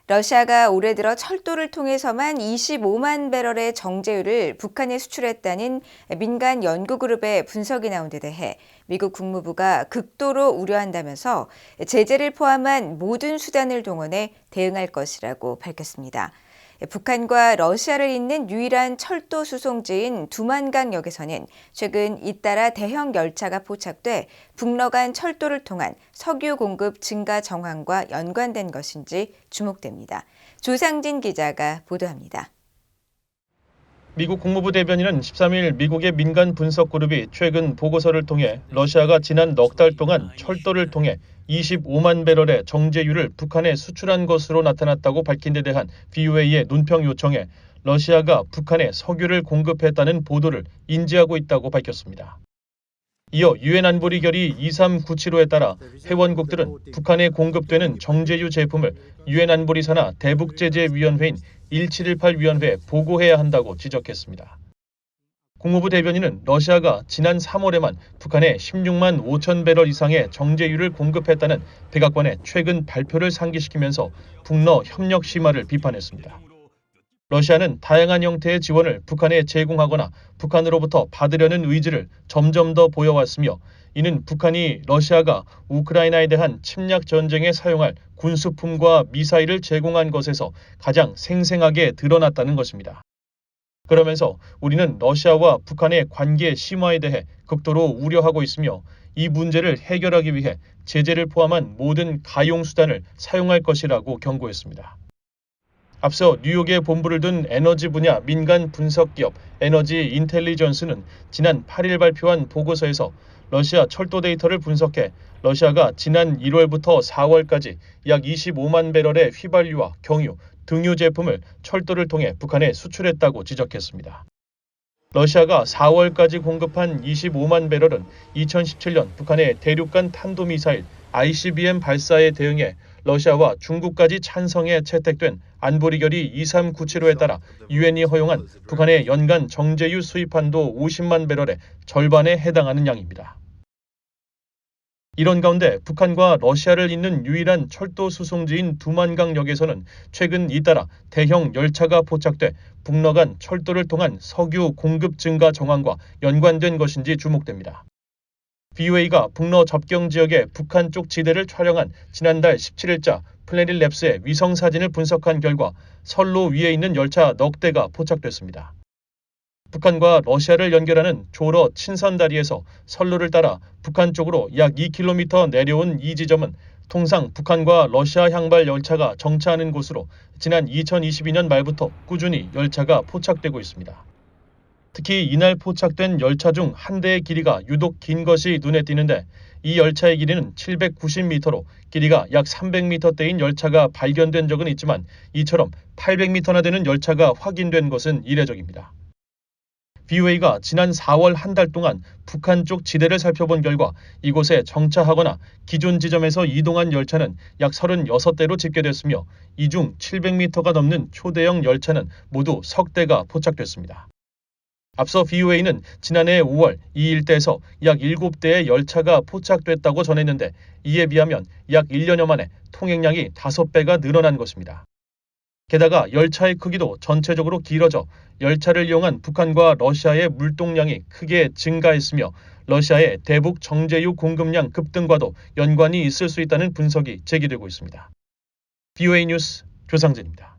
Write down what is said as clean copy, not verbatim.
러시아가 올해 들어 철도를 통해서만 25만 배럴의 정제유를 북한에 수출했다는 민간 연구그룹의 분석이 나온 데 대해 미국 국무부가 극도로 우려한다면서 제재를 포함한 모든 수단을 동원해 대응할 것이라고 밝혔습니다. 북한과 러시아를 잇는 유일한 철도 수송지인 두만강역에서는 최근 잇따라 대형 열차가 포착돼 북러 간 철도를 통한 석유 공급 증가 정황과 연관된 것인지 주목됩니다. 조상진 기자가 보도합니다. 미국 국무부 대변인은 13일 미국의 민간 분석 그룹이 최근 보고서를 통해 러시아가 지난 넉 달 동안 철도를 통해 25만 배럴의 정제유를 북한에 수출한 것으로 나타났다고 밝힌 데 대한 VOA의 논평 요청에 러시아가 북한에 석유를 공급했다는 보도를 인지하고 있다고 밝혔습니다. 이어 유엔 안보리 결의 2397호에 따라 회원국들은 북한에 공급되는 정제유 제품을 유엔 안보리 산하 대북제재위원회인 1718위원회에 보고해야 한다고 지적했습니다. 국무부 대변인은 러시아가 지난 3월에만 북한에 16만 5천 배럴 이상의 정제유를 공급했다는 백악관의 최근 발표를 상기시키면서 북러 협력 심화를 비판했습니다. 러시아는 다양한 형태의 지원을 북한에 제공하거나 북한으로부터 받으려는 의지를 점점 더 보여왔으며 이는 북한이 러시아가 우크라이나에 대한 침략 전쟁에 사용할 군수품과 미사일을 제공한 것에서 가장 생생하게 드러났다는 것입니다. 그러면서 우리는 러시아와 북한의 관계 심화에 대해 극도로 우려하고 있으며 이 문제를 해결하기 위해 제재를 포함한 모든 가용 수단을 사용할 것이라고 경고했습니다. 앞서 뉴욕에 본부를 둔 에너지 분야 민간 분석기업 에너지 인텔리전스는 지난 8일 발표한 보고서에서 러시아 철도 데이터를 분석해 러시아가 지난 1월부터 4월까지 약 25만 배럴의 휘발유와 경유, 등유 제품을 철도를 통해 북한에 수출했다고 지적했습니다. 러시아가 4월까지 공급한 25만 배럴은 2017년 북한의 대륙간 탄도미사일 ICBM 발사에 대응해 러시아와 중국까지 찬성해 채택된 안보리 결의 2397호에 따라 유엔이 허용한 북한의 연간 정제유 수입 한도 50만 배럴의 절반에 해당하는 양입니다. 이런 가운데 북한과 러시아를 잇는 유일한 철도 수송지인 두만강역에서는 최근 잇따라 대형 열차가 포착돼 북러 간 철도를 통한 석유 공급 증가 정황과 연관된 것인지 주목됩니다. VOA가 북러 접경 지역의 북한 쪽 지대를 촬영한 지난달 17일자 플래닛 랩스의 위성 사진을 분석한 결과 선로 위에 있는 열차 넉 대가 포착됐습니다. 북한과 러시아를 연결하는 조러 친선다리에서 선로를 따라 북한 쪽으로 약 2km 내려온 이 지점은 통상 북한과 러시아 향발 열차가 정차하는 곳으로 지난 2022년 말부터 꾸준히 열차가 포착되고 있습니다. 특히 이날 포착된 열차 중 한 대의 길이가 유독 긴 것이 눈에 띄는데 이 열차의 길이는 790m로 길이가 약 300m대인 열차가 발견된 적은 있지만 이처럼 800m나 되는 열차가 확인된 것은 이례적입니다. VOA가 지난 4월 한 달 동안 북한 쪽 지대를 살펴본 결과 이곳에 정차하거나 기존 지점에서 이동한 열차는 약 36대로 집계됐으며 이 중 700m가 넘는 초대형 열차는 모두 석 대가 포착됐습니다. 앞서 VOA는 지난해 5월 이 일대에서 약 7대의 열차가 포착됐다고 전했는데 이에 비하면 약 1년여 만에 통행량이 5배가 늘어난 것입니다. 게다가 열차의 크기도 전체적으로 길어져 열차를 이용한 북한과 러시아의 물동량이 크게 증가했으며 러시아의 대북 정제유 공급량 급등과도 연관이 있을 수 있다는 분석이 제기되고 있습니다. VOA 뉴스 조상진입니다.